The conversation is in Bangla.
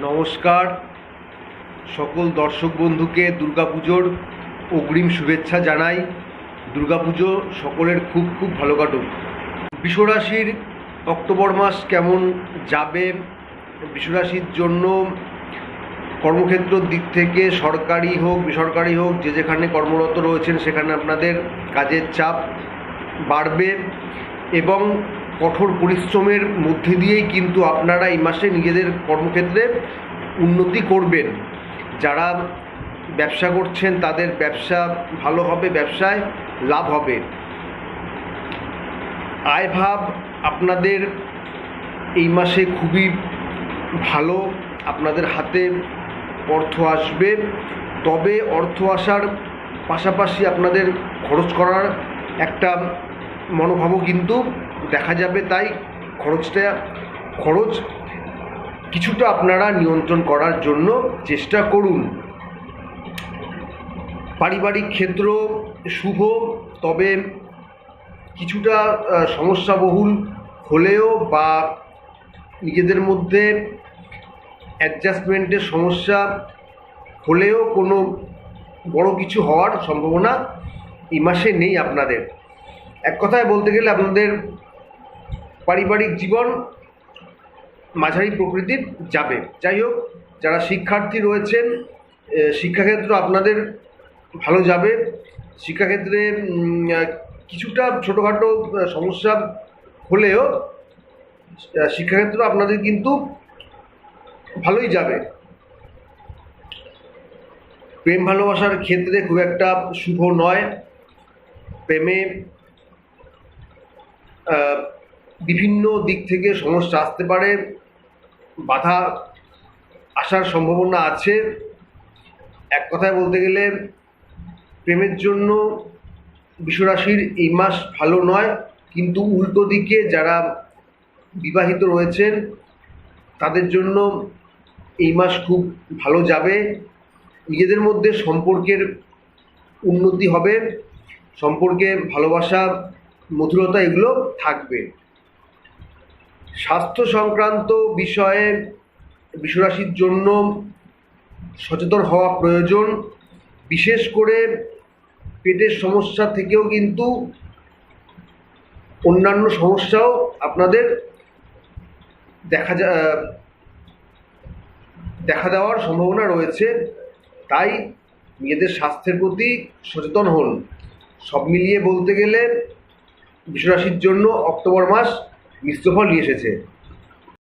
নমস্কার সকল দর্শক বন্ধুকে দুর্গাপুজোর অগ্রিম শুভেচ্ছা জানাই। দুর্গাপুজো সকলের খুব খুব ভালো কাটুক। বৃষরাশির অক্টোবর মাস কেমন যাবে, বৃষরাশির জন্য কর্মক্ষেত্রের দিক থেকে সরকারি হোক বেসরকারি হোক যে যেখানে কর্মরত রয়েছেন সেখানে আপনাদের কাজের চাপ বাড়বে এবং কঠোর পরিশ্রমের মধ্যে দিয়েই কিন্তু আপনারা এই মাসে নিজেদের কর্মক্ষেত্রে উন্নতি করবেন। যারা ব্যবসা করছেন তাদের ব্যবসা ভালো হবে, ব্যবসায় লাভ হবে। আয়ভাব আপনাদের এই মাসে খুবই ভালো, আপনাদের হাতে অর্থ আসবে। তবে অর্থ আসার পাশাপাশি আপনাদের খরচ করার একটা মনোভাবও কিন্তু দেখা যাবে, তাই খরচ কিছুটা আপনারা নিয়ন্ত্রণ করার জন্য চেষ্টা করুন। পারিবারিক ক্ষেত্র শুভ, তবে কিছুটা সমস্যাবহুল হলেও বা নিজেদের মধ্যে অ্যাডজাস্টমেন্টের সমস্যা হলেও কোনো বড় কিছু হওয়ার সম্ভাবনা এই মাসে নেই আপনাদের। এক কথায় বলতে গেলে আপনাদের পারিবারিক জীবন মাঝারি প্রকৃতির যাবে। যাই হোক, যারা শিক্ষার্থী রয়েছেন শিক্ষাক্ষেত্র আপনাদের ভালো যাবে। শিক্ষাক্ষেত্রে কিছুটা ছোটোখাটো সমস্যা হলেও শিক্ষাক্ষেত্র আপনাদের কিন্তু ভালোই যাবে। প্রেম ভালোবাসার ক্ষেত্রে খুব একটা শুভ নয়। প্রেমে বিভিন্ন দিক থেকে সমস্যা আসতে পারে, বাধা আসার সম্ভাবনা আছে। এক কথায় বলতে গেলে প্রেমের জন্য বৃষরাশির এই মাস ভালো নয়, কিন্তু উল্টো দিকে যারা বিবাহিত রয়েছেন তাদের জন্য এই মাস খুব ভালো যাবে। নিজেদের মধ্যে সম্পর্কের উন্নতি হবে, সম্পর্কে ভালোবাসা মধুরতা এগুলো থাকবে। স্বাস্থ্য সংক্রান্ত বিষয়ে বৃষরাশির জন্য সচেতন হওয়া প্রয়োজন। বিশেষ করে পেটের সমস্যা থেকেও কিন্তু অন্যান্য সমস্যাও আপনাদের দেখা দেওয়ার সম্ভাবনা রয়েছে, তাই নিজেদের স্বাস্থ্যের প্রতি সচেতন হন। সব মিলিয়ে বলতে গেলে বৃষরাশির জন্য অক্টোবর মাস মিশ্র ফল নিয়ে এসেছে।